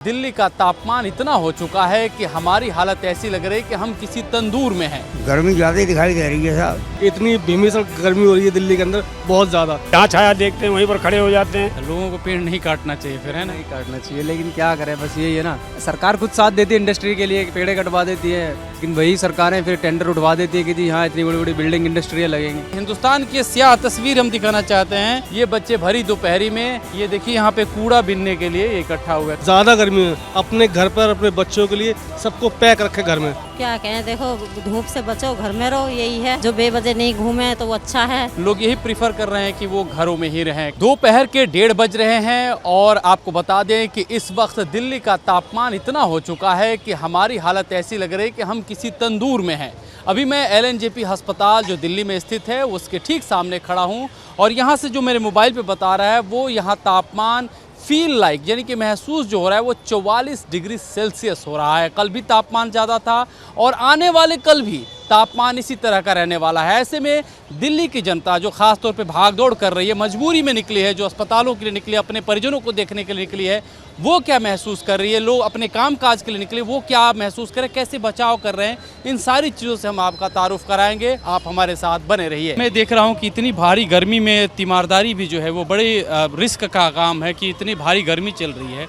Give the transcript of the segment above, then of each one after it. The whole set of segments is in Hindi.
दिल्ली का तापमान इतना हो चुका है कि हमारी हालत ऐसी लग रही है कि हम किसी तंदूर में हैं। गर्मी ज्यादा ही दिखाई दे रही है साहब। इतनी भीषण गर्मी हो रही है दिल्ली के अंदर, बहुत ज्यादा। जहाँ छाया देखते हैं वहीं पर खड़े हो जाते हैं। लोगों को पेड़ नहीं काटना चाहिए, फिर है ना, नहीं काटना चाहिए, लेकिन क्या करें, बस यही है ना, सरकार खुद साथ देती है इंडस्ट्री के लिए, पेड़े कटवा देती है, लेकिन वही सरकारें फिर टेंडर उठवा देती है कि जी हाँ इतनी बड़ी बड़ी बिल्डिंग इंडस्ट्रियाँ लगेंगी। हिंदुस्तान की स्याह तस्वीर हम दिखाना चाहते हैं। ये बच्चे भरी दोपहरी में, ये देखिए यहाँ पे कूड़ा बीनने के लिए इकट्ठा हुए। ज्यादा गर्मी है, अपने घर पर अपने बच्चों के लिए सबको पैक रखे घर में। क्या कहें, देखो धूप से बचो, घर में रहो, यही है। जो बेवजह नहीं घूमे तो वो अच्छा है। लोग यही प्रीफर कर रहे हैं कि वो घरों में ही रहें। दोपहर के 1:30 बज रहे हैं और आपको बता दें कि इस वक्त दिल्ली का तापमान इतना हो चुका है कि हमारी हालत ऐसी लग रही है कि हम किसी तंदूर में हैं। अभी मैं LNJP अस्पताल जो दिल्ली में स्थित है उसके ठीक सामने खड़ा हूँ और यहाँ से जो मेरे मोबाइल पे बता रहा है वो यहाँ तापमान फील लाइक यानी कि महसूस जो हो रहा है वो 44 डिग्री सेल्सियस हो रहा है। कल भी तापमान ज़्यादा था और आने वाले कल भी तापमान इसी तरह का रहने वाला है। ऐसे में दिल्ली की जनता जो ख़ास तौर पे भागदौड़ कर रही है, मजबूरी में निकली है, जो अस्पतालों के लिए निकली है, अपने परिजनों को देखने के लिए निकली है, वो क्या महसूस कर रही है, लोग अपने काम काज के लिए निकले वो क्या महसूस करें, कैसे बचाव कर रहे हैं, इन सारी चीज़ों से हम आपका तारुफ कराएंगे। आप हमारे साथ बने रहिए। मैं देख रहा हूँ कि इतनी भारी गर्मी में तीमारदारी भी जो है वो बड़े रिस्क का काम है कि इतनी भारी गर्मी चल रही है।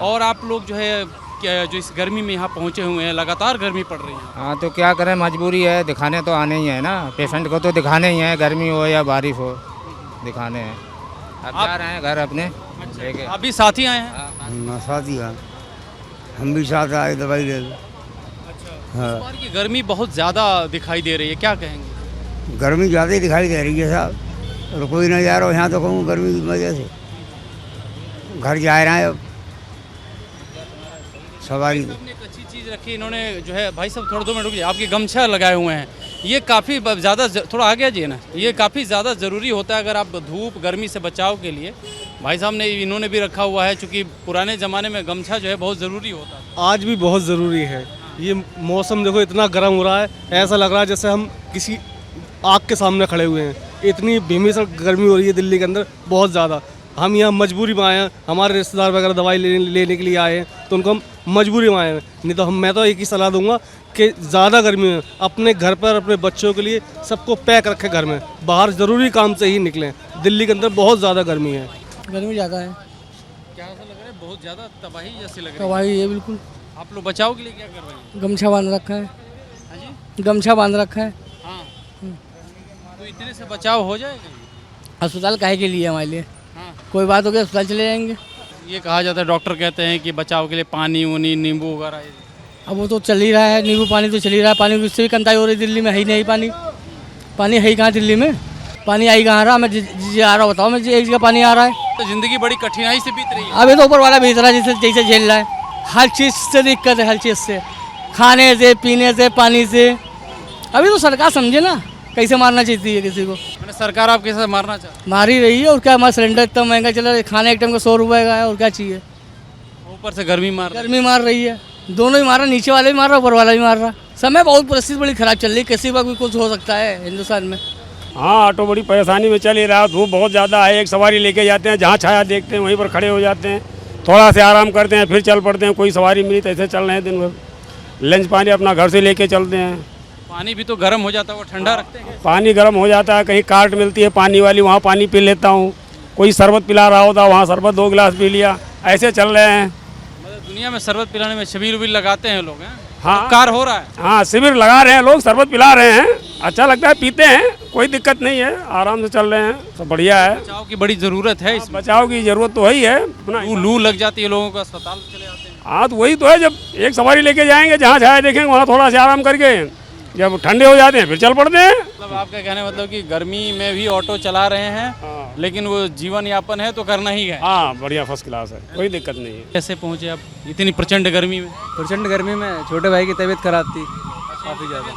और आप लोग जो है जो इस गर्मी में यहाँ पहुँचे हुए हैं, लगातार गर्मी पड़ रही है। हाँ तो क्या करें, मजबूरी है, दिखाने तो आने ही है ना, पेशेंट को तो दिखाने ही है, गर्मी हो या बारिश हो दिखाने हैं। अब जा रहे हैं घर अपने। अच्छा, आप भी साथ ही आए हैं? साथ ही हैं, हम भी साथ आए दवाई ले। अच्छा, इस बार की गर्मी बहुत ज़्यादा दिखाई दे रही है, क्या कहेंगे? गर्मी ज्यादा ही दिखाई दे रही है साहब। और कोई नहीं जा रहा यहाँ तो कहूँ गर्मी की वजह से घर जा रहे हैं। अब सवारी आपने एक अच्छी चीज़ रखी इन्होंने जो है, भाई साहब थोड़ा 2 मिनट रुकिए, आपके गमछा लगाए हुए हैं, ये काफ़ी ज़्यादा थोड़ा आगे आ जाइए ना, ये काफ़ी ज़्यादा ज़रूरी होता है अगर आप धूप गर्मी से बचाव के लिए। भाई साहब ने इन्होंने भी रखा हुआ है, चूँकि पुराने ज़माने में गमछा जो है बहुत ज़रूरी होता है। आज भी बहुत ज़रूरी है। ये मौसम देखो इतना गर्म हो रहा है, ऐसा लग रहा है जैसे हम किसी आग के सामने खड़े हुए हैं। इतनी भीषण गर्मी हो रही है दिल्ली के अंदर, बहुत ज़्यादा। हम यहाँ मजबूरी में आए हैं, हमारे रिश्तेदार वगैरह दवाई लेने के लिए आए हैं, तो उनको हम मजबूरी में आए हैं। नहीं तो मैं तो एक ही सलाह दूंगा कि ज़्यादा गर्मी में अपने घर पर अपने बच्चों के लिए सबको पैक रखें घर में, बाहर ज़रूरी काम से ही निकलें। दिल्ली के अंदर बहुत ज़्यादा गर्मी है। गर्मी ज़्यादा है, क्या ऐसा लग रहा है, बहुत ज़्यादा तबाही जैसी लग रही है? तबाही है बिल्कुल। आप लोग बचाव के लिए क्या कर रहे हैं? गमछा बांध रखा है। हाँ जी, गमछा बांध रखा है। हाँ, तो इतने से बचाव हो जाएगा? अस्पताल काहे के लिए हमारे लिए, हाँ, कोई बात हो गई अस्पताल चले जाएंगे। ये कहा जाता है, डॉक्टर कहते हैं कि बचाव के लिए पानी उनी नींबू वगैरह। अब वो तो चल ही रहा है, नींबू पानी तो चल ही रहा है, पानी उससे भी कंताई हो रही है। दिल्ली में है ही नहीं पानी, पानी है ही कहाँ दिल्ली में, पानी आई कहाँ रहा। मैं आ रहा बताओ, मैं एक जगह पानी आ रहा है। तो जिंदगी बड़ी कठिनाई से बीत रही है। अभी तो ऊपर वाला भेज रहा है, जैसे जैसे झेल रहा है। हर चीज़ से दिक्कत है, हर चीज़ से, खाने से, पीने से, पानी से। अभी तो सरकार समझे ना कैसे मारना चाहती है किसी को। मैंने सरकार आप कैसे मारना चाहती मार ही रही है, और क्या। हमारा सिलेंडर इतना महंगा चला रहा है, खाना एक टाइम का 100 रुपये का है, और क्या चाहिए। है? ऊपर से गर्मी मार रही है। गर्मी मार रही है, दोनों ही मार रहा, नीचे वाले भी मार रहा, ऊपर वाला भी मार रहा। समय बहुत, परिस्थिति बड़ी खराब चल रही है, किसी का भी कुछ हो सकता है हिंदुस्तान में। हाँ, ऑटो बड़ी परेशानी में चल ही रहा है, धूप बहुत ज़्यादा है। एक सवारी लेके जाते हैं, जहाँ छाया देखते हैं वहीं पर खड़े हो जाते हैं, थोड़ा से आराम करते हैं, फिर चल पड़ते हैं। कोई सवारी मिली तो ऐसे चल रहे हैं दिन भर। लंच पानी अपना घर से लेके चलते हैं। पानी भी तो गर्म हो जाता है, वो ठंडा रखते हैं। पानी गर्म हो जाता है, कहीं कार्ट मिलती है पानी वाली, वहाँ पानी पी लेता हूँ। कोई शरबत पिला रहा होता, वहाँ शरबत 2 गिलास पी लिया, ऐसे चल रहे हैं। मतलब दुनिया में शरबत पिलाने में शिविर उबिर लगाते हैं लोग, हैं? हाँ, उपकार हो रहा है। हाँ, शिविर लगा रहे हैं लोग, शरबत पिला रहे हैं, अच्छा लगता है, पीते हैं, कोई दिक्कत नहीं है, आराम से चल रहे हैं, सब बढ़िया है। बचाव की बड़ी ज़रूरत है इसमें। बचाव की जरूरत तो है ही है अपना। लू लग जाती है लोगों को, अस्पताल चले जाते हैं। हाँ, तो वही तो है, जब एक सवारी लेके जाएंगे, जहाँ छाया देखेंगे वहाँ थोड़ा सा आराम करके, जब ठंडे हो जाते हैं फिर चल पड़ते हैं। मतलब आपका कहने मतलब कि गर्मी में भी ऑटो चला रहे हैं, हाँ। लेकिन वो जीवन यापन है तो करना ही है। हाँ, बढ़िया, फर्स्ट क्लास है, कोई दिक्कत नहीं है। कैसे पहुँचे आप इतनी प्रचंड गर्मी में? प्रचंड गर्मी में छोटे भाई की तबीयत खराब थी काफ़ी ज़्यादा।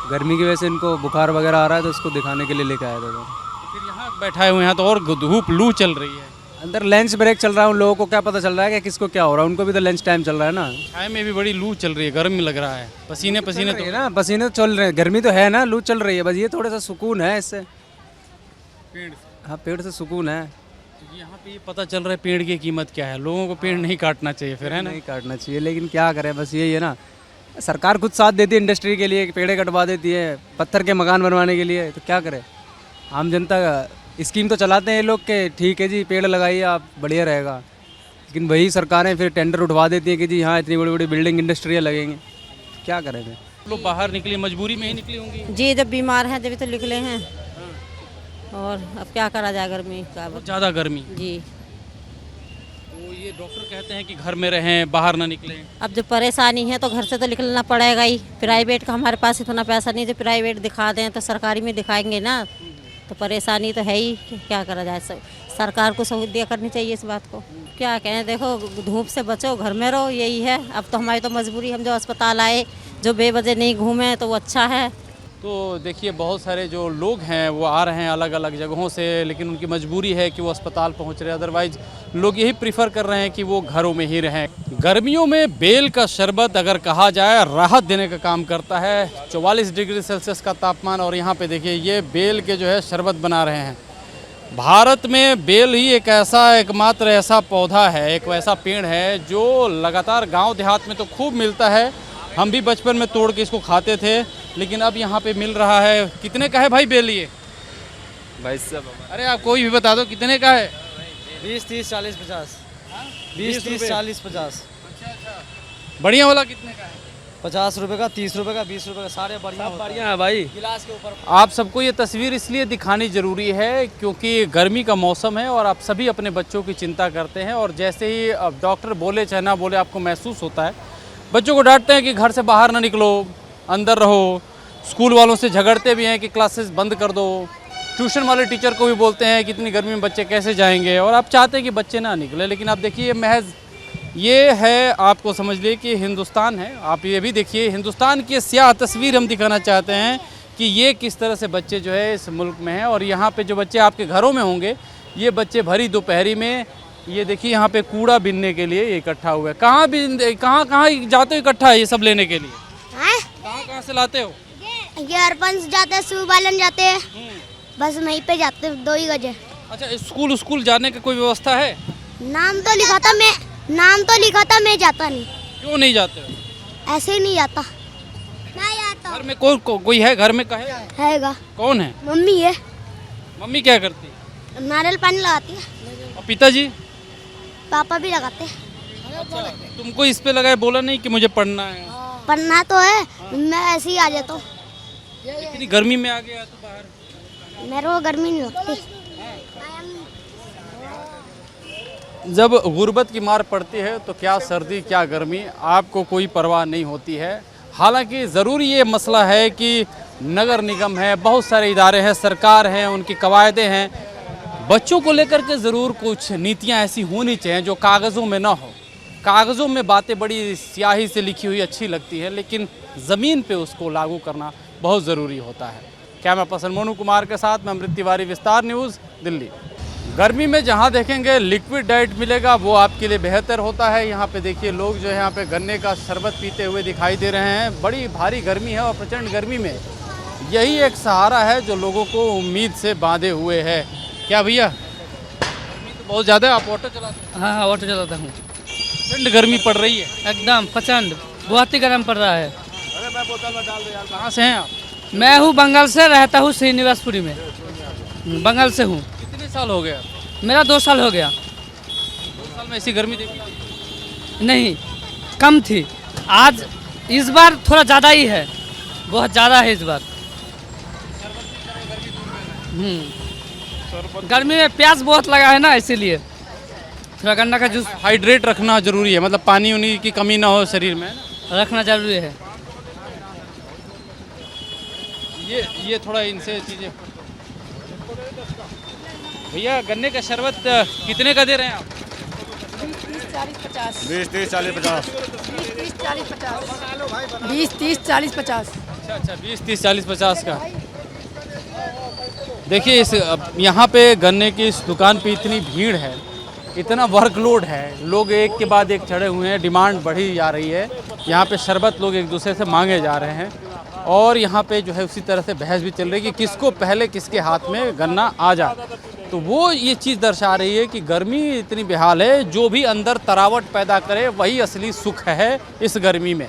गर्मी की वजह से इनको बुखार वगैरह आ रहा है, तो उसको दिखाने के लिए लेके आया था। फिर यहाँ बैठाए हुए हैं तो और धूप लू चल रही है। अंदर लंच ब्रेक चल रहा है, उन लोगों को क्या पता चल रहा है कि किसको क्या हो रहा है, उनको भी तो लंच टाइम चल रहा है ना। छाए में भी बड़ी लू चल रही है, गर्म लग रहा है, पसीने पसीने तो ना, पसीने तो चल रहे हैं, गर्मी तो है ना, लू चल रही है, बस ये थोड़ा सा सुकून है इससे। पेड़ से। हाँ, पेड़ से सुकून है। यहाँ पे ये पता चल रहा है पेड़ की कीमत क्या है, लोगों को पेड़ नहीं काटना चाहिए फिर, है ना? नहीं काटना चाहिए, लेकिन क्या करें, बस यही है ना, सरकार खुद साथ देती है इंडस्ट्री के लिए, पेड़े कटवा देती है पत्थर के मकान बनवाने के लिए, तो क्या करें। आम जनता स्कीम तो चलाते हैं ये लोग के, ठीक है जी पेड़ लगाइए आप, बढ़िया रहेगा, लेकिन वही सरकारें फिर टेंडर उठवा देती हैं कि जी हाँ इतनी बड़ी बड़ी बिल्डिंग इंडस्ट्रियल लगेंगे, क्या करें फिर। लोग बाहर निकली, मजबूरी में ही निकली होंगी। जी जब बीमार हैं तभी तो निकले हैं, और अब क्या करा जाए गर्मी का। बहुत ज़्यादा गर्मी, जी तो ये डॉक्टर कहते हैं कि घर में रहें, बाहर ना निकलें। अब जो परेशानी है तो घर से तो निकलना पड़ेगा ही। प्राइवेट का हमारे पास इतना पैसा नहीं जो प्राइवेट दिखा दें, तो सरकारी में दिखाएंगे ना, तो परेशानी तो है ही, क्या करा जाए। सरकार को सहूलियत करनी चाहिए इस बात को। क्या कहें, देखो धूप से बचो, घर में रहो, यही है। अब तो हमारी तो मजबूरी, हम जो अस्पताल आए, जो बेवजह नहीं घूमे तो वो अच्छा है। तो देखिए बहुत सारे जो लोग हैं वो आ रहे हैं अलग अलग जगहों से, लेकिन उनकी मजबूरी है कि वो अस्पताल पहुंच रहे हैं, अदरवाइज लोग यही प्रीफर कर रहे हैं कि वो घरों में ही रहें। गर्मियों में बेल का शरबत अगर कहा जाए राहत देने का काम करता है। 44 डिग्री सेल्सियस का तापमान, और यहाँ पे देखिए ये बेल के जो है शरबत बना रहे हैं। भारत में बेल ही एक ऐसा एकमात्र ऐसा पौधा है, एक वैसा पेड़ है जो लगातार गाँव देहात में तो खूब मिलता है। हम भी बचपन में तोड़ के इसको खाते थे, लेकिन अब यहाँ पे मिल रहा है। कितने का है भाई बेल ये? भाई सब अरे आप कोई भी बता दो कितने का है? 20, 30, 40, 50, 20, 30, 40, 50, बढ़िया वाला कितने का है? 50 रुपये का, 30 रुपये का, 20 रुपये का, सारे बढ़िया है भाई। गिलास के ऊपर आप सबको ये तस्वीर इसलिए दिखानी ज़रूरी है क्योंकि गर्मी का मौसम है और आप सभी अपने बच्चों की चिंता करते हैं, और जैसे ही अब डॉक्टर बोले चाहे ना बोले आपको महसूस होता है। बच्चों को डांटते हैं कि घर से बाहर ना निकलो, अंदर रहो। स्कूल वालों से झगड़ते भी हैं कि क्लासेस बंद कर दो। ट्यूशन वाले टीचर को भी बोलते हैं कि इतनी गर्मी में बच्चे कैसे जाएंगे, और आप चाहते हैं कि बच्चे ना निकले। लेकिन आप देखिए महज ये है, आपको समझ लिए कि हिंदुस्तान है। आप ये भी देखिए हिंदुस्तान की स्याह तस्वीर हम दिखाना चाहते हैं कि ये किस तरह से बच्चे जो है इस मुल्क में हैं। और यहाँ पे जो बच्चे आपके घरों में होंगे, ये बच्चे भरी दोपहरी में, ये देखिए यहाँ पे कूड़ा बीनने के लिए इकट्ठा हुआ है। कहाँ जाते हो इकट्ठा ये सब लेने के लिए? कहाँ से लाते हो? सरपंच जाते हैं, सुबालन जाते हैं, बस वहीं पे जाते हैं 2 ही बजे। अच्छा, स्कूल जाने का कोई व्यवस्था है? नाम तो लिखा था, मैं जाता नहीं। क्यों नहीं जाते हो? ऐसे ही नहीं जाता। नहीं जाता। घर में कोई है? घर में हैगा। कौन है? मम्मी है। मम्मी क्या करती है? नारियल पानी लगाती है। और पिताजी? पापा भी लगाते हैं। तुमको इस पे लगाए, बोला नहीं कि मुझे पढ़ना है? पढ़ना तो है, मैं ऐसे ही आ जाता हूँ। इतनी गर्मी में आ गया तो बाहर? मेरे को गर्मी नहीं लगती। जब गुर्बत की मार पड़ती है तो क्या सर्दी क्या गर्मी, आपको कोई परवाह नहीं होती है। हालांकि ज़रूर ये मसला है कि नगर निगम है, बहुत सारे इदारे हैं, सरकार हैं, उनकी कवायदे हैं। बच्चों को लेकर के ज़रूर कुछ नीतियां ऐसी होनी चाहिए जो कागज़ों में ना हो। कागज़ों में बातें बड़ी स्याही से लिखी हुई अच्छी लगती है, लेकिन ज़मीन पे उसको लागू करना बहुत ज़रूरी होता है। कैमरा पर्सन मोनू कुमार के साथ मैं अमृत तिवारी, विस्तार न्यूज़, दिल्ली। गर्मी में जहाँ देखेंगे लिक्विड डाइट मिलेगा वो आपके लिए बेहतर होता है। यहाँ पे देखिए लोग जो है यहाँ पे गन्ने का शरबत पीते हुए दिखाई दे रहे हैं। बड़ी भारी गर्मी है और प्रचंड गर्मी में यही एक सहारा है जो लोगों को उम्मीद से बांधे हुए है। क्या भैया, गर्मी तो बहुत ज़्यादा है, आप ऑटो चलाते हैं? हाँ ऑटो चलाता हूँ। प्रचंड गर्मी पड़ रही है एकदम प्रचंड, बहुत ही गर्म पड़ रहा है। कहाँ से हैं आप? मैं हूँ बंगाल से, रहता हूँ श्रीनिवासपुरी में, बंगाल से हूँ। कितने साल हो गया? मेरा 2 साल हो गया। 2 साल में ऐसी गर्मी देखी? नहीं, कम थी। आज इस बार थोड़ा ज़्यादा ही है, बहुत ज़्यादा है इस बार। गर्मी में प्यास बहुत लगा है ना, इसीलिए थोड़ा गन्ना का जूस हाइड्रेट रखना जरूरी है, मतलब पानी उनी की कमी ना हो शरीर में, रखना जरूरी है। ये थोड़ा इनसे चीज़ें। भैया गन्ने का शरबत कितने का दे रहे हैं आप? 20, 30, 40, 50। 20, 30, 40, 50। 20, 30, 40, 50। 20, 30, 40, 50। अच्छा 20, 30, 40, 50 का। देखिए इस यहाँ पे गन्ने की इस दुकान पे इतनी भीड़ है, इतना वर्कलोड है, लोग एक के बाद एक चढ़े हुए हैं, डिमांड बढ़ी जा रही है। यहाँ पे शरबत लोग एक दूसरे से मांगे जा रहे हैं और यहाँ पे जो है उसी तरह से बहस भी चल रही है कि किसको पहले किसके हाथ में गन्ना आ जाए। तो वो ये चीज़ दर्शा रही है कि गर्मी इतनी बेहाल है, जो भी अंदर तरावट पैदा करे वही असली सुख है इस गर्मी में।